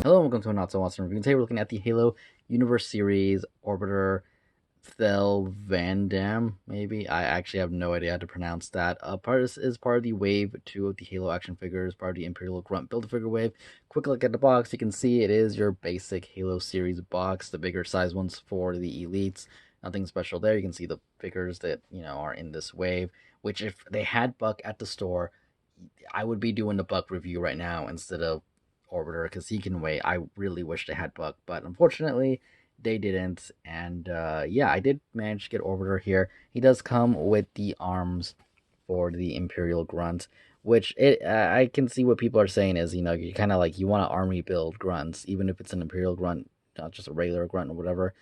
Hello and welcome to a Not So Awesome Review. Today we're looking at the Halo Universe Series Arbiter Thel VAdam, maybe? I actually have no idea how to pronounce that. Part of this is part of the Wave 2 of the Halo action figures, part of the Imperial Grunt Build-A-Figure wave. Quick look at the box, you can see it is your basic Halo series box, the bigger size ones for the Elites. Nothing special there. You can see the figures that, are in this wave, which if they had Buck at the store, I would be doing the Buck review right now instead of Arbiter because he can wait. I really wish they had Buck, but unfortunately they didn't. And yeah, I did manage to get Arbiter here. He does come with the arms for the Imperial Grunt, which I can see what people are saying is, you kind of like you want to army build grunts, even if it's an Imperial Grunt, not just a regular grunt or whatever.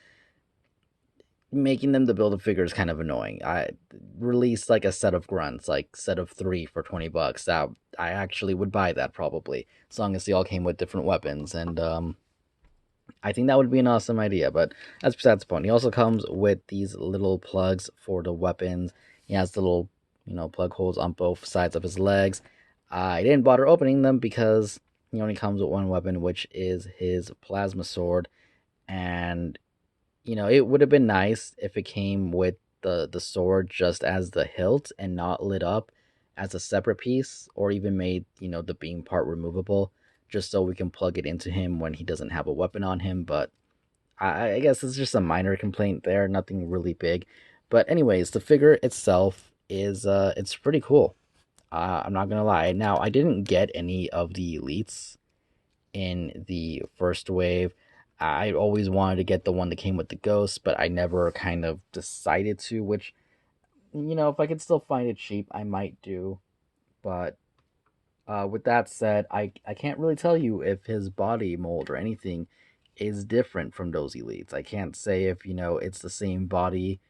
Making them to build a figure is kind of annoying. I released like a set of grunts, like set of 3 for $20. That I actually would buy that probably, as long as they all came with different weapons. And I think that would be an awesome idea. But that's besides the point. He also comes with these little plugs for the weapons. He has the little plug holes on both sides of his legs. I didn't bother opening them because he only comes with one weapon, which is his plasma sword, and it would have been nice if it came with the sword just as the hilt and not lit up as a separate piece, or even made, the beam part removable, just so we can plug it into him when he doesn't have a weapon on him. But I guess it's just a minor complaint there, nothing really big. But anyways, the figure itself is it's pretty cool. I'm not gonna lie. Now, I didn't get any of the elites in the first wave. I always wanted to get the one that came with the ghost, but I never kind of decided to, which, if I could still find it cheap, I might do. But with that said, I can't really tell you if his body mold or anything is different from those elites. I can't say if, it's the same body,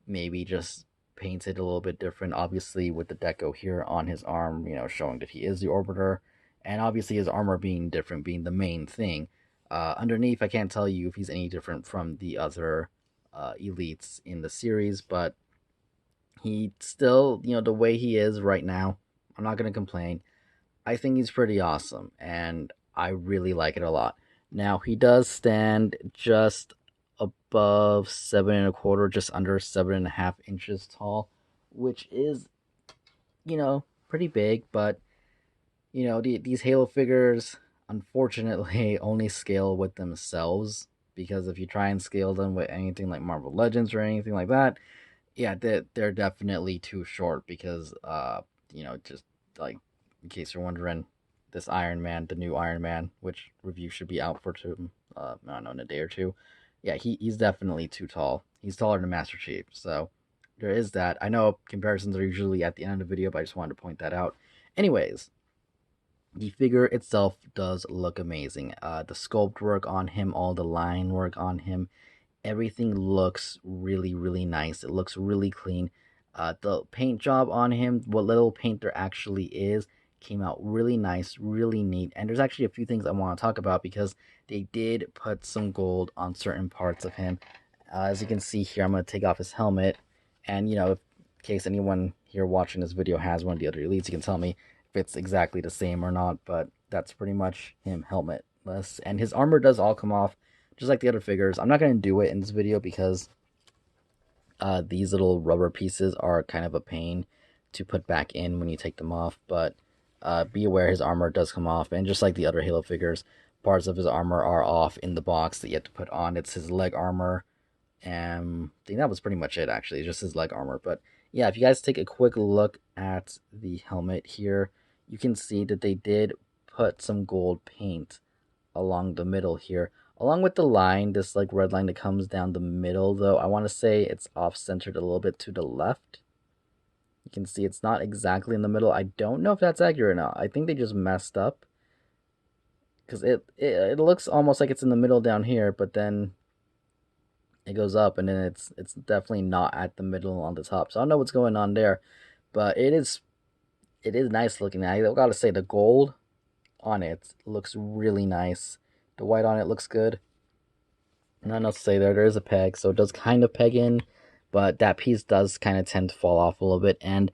maybe just painted a little bit different, obviously with the deco here on his arm, showing that he is the Arbiter, and obviously his armor being different being the main thing. Underneath, I can't tell you if he's any different from the other elites in the series, but he still, the way he is right now, I'm not going to complain. I think he's pretty awesome, and I really like it a lot. Now, he does stand just above 7 1/4, just under 7.5 inches tall, which is, pretty big, but, these Halo figures, unfortunately, only scale with themselves, because if you try and scale them with anything like Marvel Legends or anything like that, yeah, they're definitely too short because, just like in case you're wondering, this Iron Man, the new Iron Man, which review should be out for I don't know, in a day or two. Yeah, he's definitely too tall. He's taller than Master Chief, so there is that. I know comparisons are usually at the end of the video, but I just wanted to point that out. Anyways, the figure itself does look amazing. The sculpt work on him, all the line work on him, everything looks really, really nice. It looks really clean. The paint job on him, what little paint there actually is, came out really nice, really neat. And there's actually a few things I want to talk about because they did put some gold on certain parts of him. As you can see here, I'm going to take off his helmet. And, in case anyone here watching this video has one of the other elites, you can tell me if it's exactly the same or not. But that's pretty much him helmetless. And his armor does all come off just like the other figures. I'm not going to do it in this video because these little rubber pieces are kind of a pain to put back in when you take them off. But be aware his armor does come off. And just like the other Halo figures, parts of his armor are off in the box that you have to put on. It's his leg armor. And I think that was pretty much it, actually. Just his leg armor. But yeah, if you guys take a quick look at the helmet here, you can see that they did put some gold paint along the middle here. Along with the line, this like red line that comes down the middle, though, I want to say it's off-centered a little bit to the left. You can see it's not exactly in the middle. I don't know if that's accurate or not. I think they just messed up, because it looks almost like it's in the middle down here, but then it goes up, and then it's definitely not at the middle on the top. So I don't know what's going on there, but it is nice looking. I gotta say, the gold on it looks really nice. The white on it looks good. Nothing else to say there. There is a peg, so it does kind of peg in, but that piece does kind of tend to fall off a little bit. And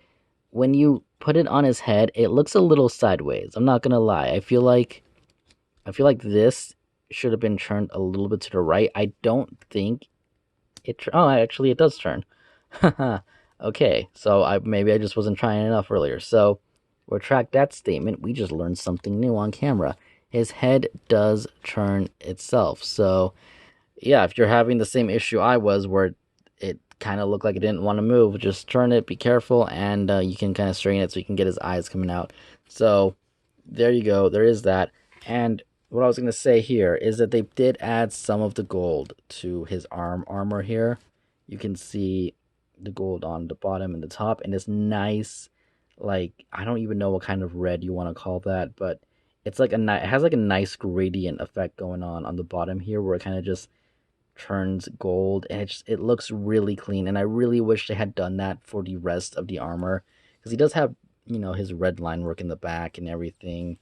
when you put it on his head, it looks a little sideways. I'm not gonna lie. I feel like this should have been turned a little bit to the right. I don't think it. Oh, actually, it does turn. Okay, so maybe I just wasn't trying enough earlier. So retract that statement. We just learned something new on camera. His head does turn itself. So yeah, if you're having the same issue I was, where it kind of looked like it didn't want to move, just turn it. Be careful, and you can kind of straighten it so you can get his eyes coming out. So there you go. There is that. And what I was going to say here is that they did add some of the gold to his armor here. You can see the gold on the bottom and the top, and it's nice. Like, I don't even know what kind of red you want to call that, but it's like it has like a nice gradient effect going on the bottom here, where it kind of just turns gold, and it looks really clean. And I really wish they had done that for the rest of the armor, because he does have, his red line work in the back and everything.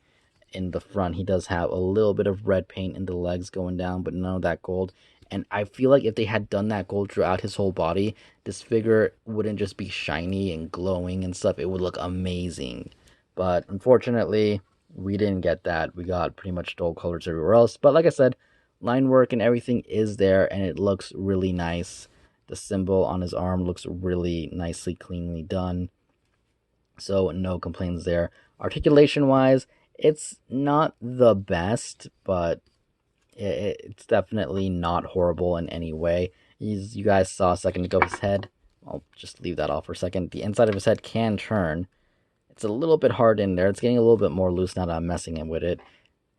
In the front, he does have a little bit of red paint in the legs going down, but none of that gold. And I feel like if they had done that gold throughout his whole body, this figure wouldn't just be shiny and glowing and stuff. It would look amazing. But unfortunately, we didn't get that. We got pretty much dull colors everywhere else. But like I said, line work and everything is there, and it looks really nice. The symbol on his arm looks really nicely, cleanly done. So no complaints there. Articulation wise, it's not the best, but it's definitely not horrible in any way. You guys saw a second ago his head. I'll just leave that off for a second. The inside of his head can turn. It's a little bit hard in there. It's getting a little bit more loose now that I'm messing with it.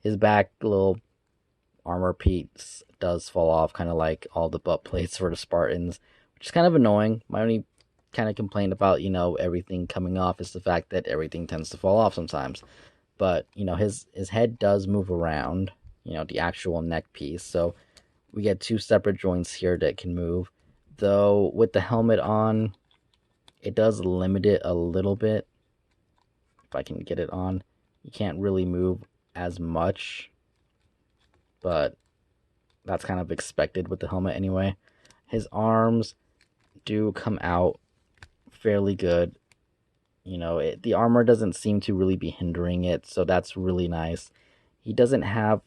His back little armor piece does fall off, kind of like all the butt plates for the Spartans, which is kind of annoying. My only kind of complaint about, everything coming off is the fact that everything tends to fall off sometimes. But, his head does move around, the actual neck piece. So we get two separate joints here that can move. Though with the helmet on, it does limit it a little bit. If I can get it on, you can't really move as much. But that's kind of expected with the helmet anyway. His arms do come out fairly good. The armor doesn't seem to really be hindering it, so that's really nice. He doesn't have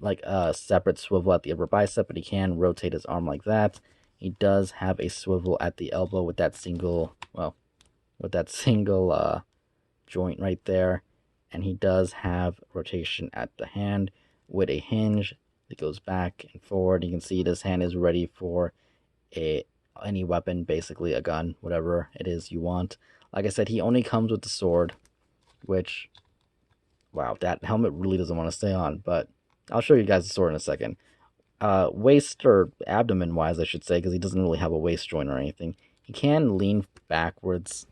like a separate swivel at the upper bicep, but he can rotate his arm like that. He does have a swivel at the elbow with that single, joint right there. And he does have rotation at the hand with a hinge that goes back and forward. You can see this hand is ready for any weapon, basically a gun, whatever it is you want. Like I said, he only comes with the sword, which, wow, that helmet really doesn't want to stay on, but I'll show you guys the sword in a second. Waist, or abdomen wise, I should say, because he doesn't really have a waist joint or anything. He can lean backwards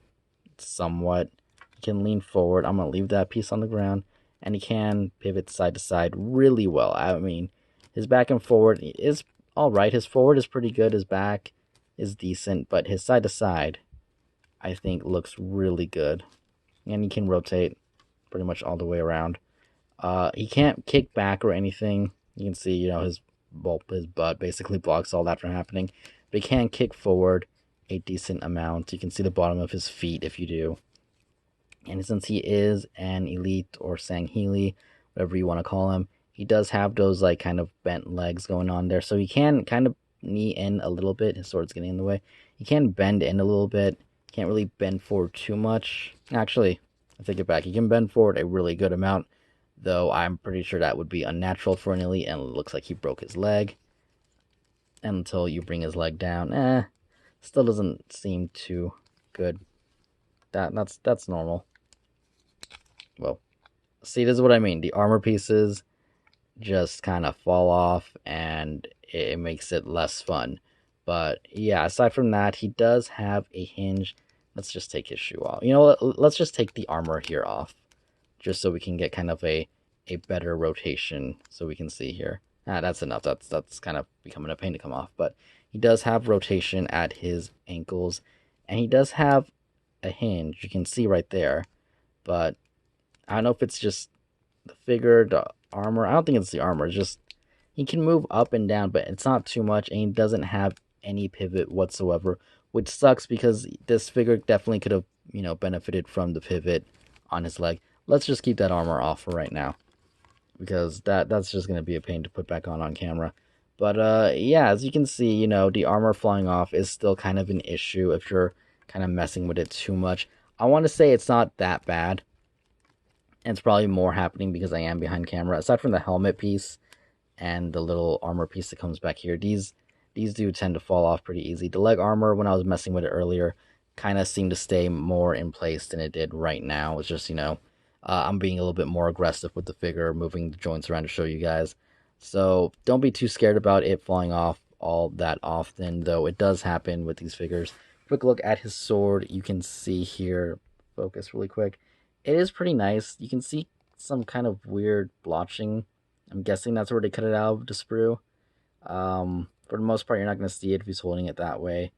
somewhat. He can lean forward. I'm going to leave that piece on the ground. And he can pivot side to side really well. I mean, his back and forward is alright. His forward is pretty good. His back is decent. But his side to side, I think, looks really good. And he can rotate pretty much all the way around. He can't kick back or anything. You can see, his butt basically blocks all that from happening. But he can kick forward a decent amount. You can see the bottom of his feet if you do. And since he is an elite or Sangheli, whatever you want to call him, he does have those like kind of bent legs going on there. So he can kind of knee in a little bit. His sword's getting in the way. He can bend in a little bit. Can't really bend forward too much. Actually, I take it back. He can bend forward a really good amount, though I'm pretty sure that would be unnatural for an elite, and it looks like he broke his leg. And until you bring his leg down, still doesn't seem too good. That's normal. Well, see, this is what I mean. The armor pieces just kind of fall off, and it makes it less fun. But yeah, aside from that, he does have a hinge. Let's just take his shoe off. Let's just take the armor here off, just so we can get kind of a better rotation, so we can see here. That's enough. That's kind of becoming a pain to come off. But he does have rotation at his ankles, and he does have a hinge. You can see right there. But I don't know if it's just the figure, the armor. I don't think it's the armor. It's just he can move up and down, but it's not too much, and he doesn't have any pivot whatsoever, which sucks because this figure definitely could have, benefited from the pivot on his leg. Let's just keep that armor off for right now. because that's just gonna be a pain to put back on camera. But yeah, as you can see, the armor flying off is still kind of an issue if you're kind of messing with it too much. I want to say it's not that bad, and it's probably more happening because I am behind camera. Aside from the helmet piece and the little armor piece that comes back here, these do tend to fall off pretty easy. The leg armor, when I was messing with it earlier, kind of seemed to stay more in place than it did right now. It's just, I'm being a little bit more aggressive with the figure, moving the joints around to show you guys. So don't be too scared about it falling off all that often, though it does happen with these figures. Quick look at his sword. You can see here, focus really quick. It is pretty nice. You can see some kind of weird blotching. I'm guessing that's where they cut it out of the sprue. For the most part, you're not going to see it if he's holding it that way.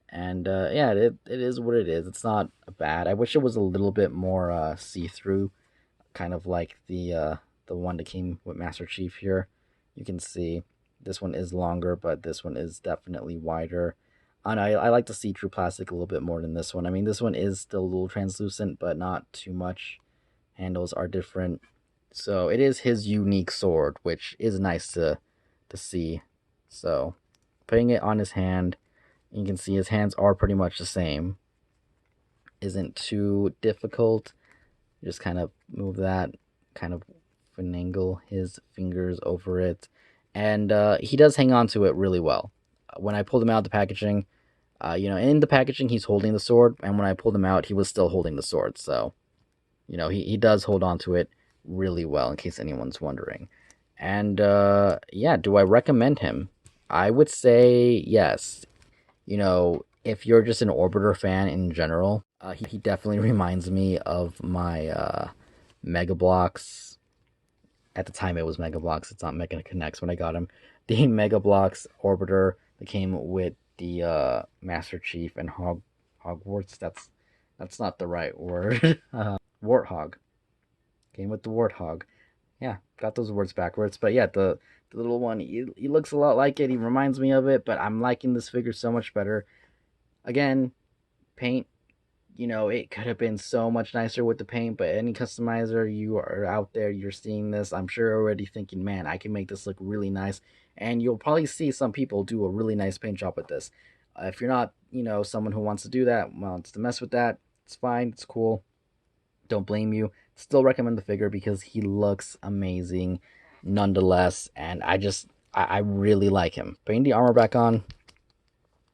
And yeah, it is what it is. It's not bad. I wish it was a little bit more see-through, kind of like the one that came with Master Chief here. You can see this one is longer, but this one is definitely wider. And I like the see-through plastic a little bit more than this one. I mean, this one is still a little translucent, but not too much. Handles are different. So it is his unique sword, which is nice to see. So putting it on his hand, you can see his hands are pretty much the same. Isn't too difficult. Just kind of move that, kind of finagle his fingers over it. And he does hang on to it really well. When I pulled him out of the packaging, in the packaging he's holding the sword, and when I pulled him out, he was still holding the sword. So, he does hold on to it really well, in case anyone's wondering. And yeah, do I recommend him? I would say yes. If you're just an Arbiter fan in general, he definitely reminds me of my Mega Bloks. At the time, it was Mega Bloks. It's not Mega Connects when I got him. The Mega Bloks Arbiter that came with the Master Chief and Hogwarts. That's not the right word. Warthog. Came with the Warthog. Yeah, got those words backwards. But yeah, the little one, he looks a lot like it. He reminds me of it, but I'm liking this figure so much better. Again, paint, it could have been so much nicer with the paint, but any customizer you are out there, you're seeing this, I'm sure already thinking, man, I can make this look really nice. And you'll probably see some people do a really nice paint job with this. If you're not, someone who wants to do that, wants to mess with that, it's fine, it's cool. Don't blame you. Still recommend the figure because he looks amazing nonetheless, and I really like him. Putting the armor back on.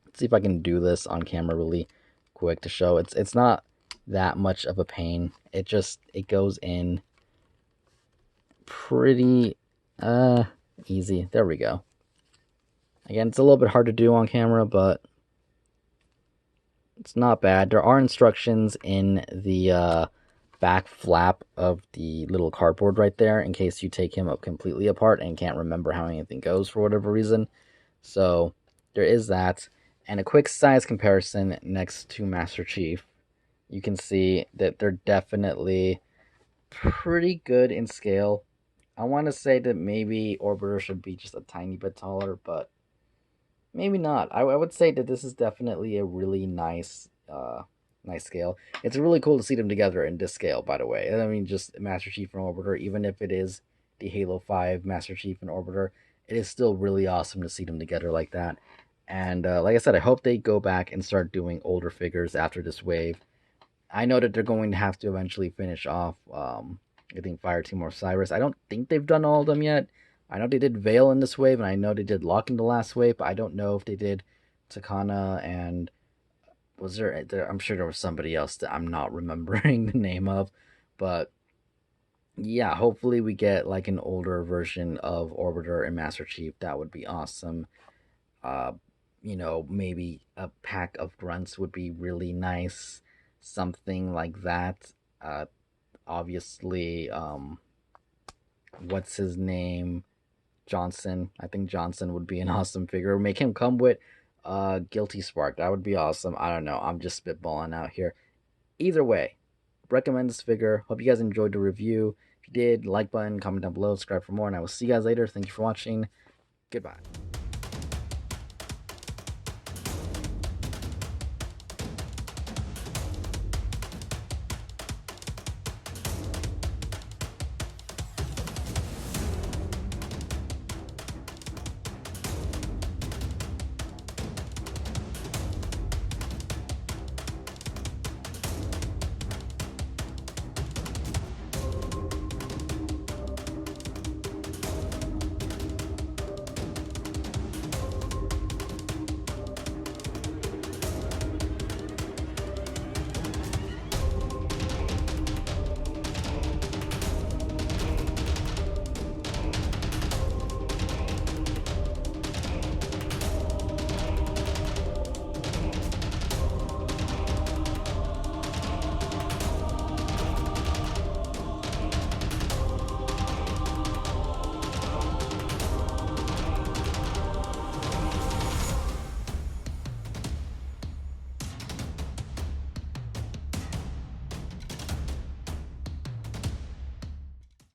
Let's see if I can do this on camera really quick to show. It's not that much of a pain. It goes in pretty easy. There we go. Again, it's a little bit hard to do on camera, but it's not bad. There are instructions in the back flap of the little cardboard right there in case you take him up completely apart and can't remember how anything goes for whatever reason. So there is that. And a quick size comparison next to Master Chief. You can see that they're definitely pretty good in scale. I want to say that maybe Arbiter should be just a tiny bit taller, but maybe not. I would say that this is definitely a really nice scale. It's really cool to see them together in this scale, by the way. I mean, just Master Chief and Arbiter, even if it is the Halo 5 Master Chief and Arbiter, it is still really awesome to see them together like that. And like I said, I hope they go back and start doing older figures after this wave. I know that they're going to have to eventually finish off, I think, Fireteam Osiris. I don't think they've done all of them yet. I know they did Veil in this wave, and I know they did Lock in the last wave, but I don't know if they did Takana and... was there? I'm sure there was somebody else that I'm not remembering the name of. But yeah, hopefully we get like an older version of Arbiter and Master Chief. That would be awesome. Maybe a pack of grunts would be really nice. Something like that. Obviously, what's his name? Johnson. I think Johnson would be an awesome figure. Make him come with Guilty Spark. That would be awesome. I don't know. I'm just spitballing out here. Either way, recommend this figure. Hope you guys enjoyed the review. If you did, like button, comment down below, subscribe for more, and I will see you guys later. Thank you for watching. Goodbye.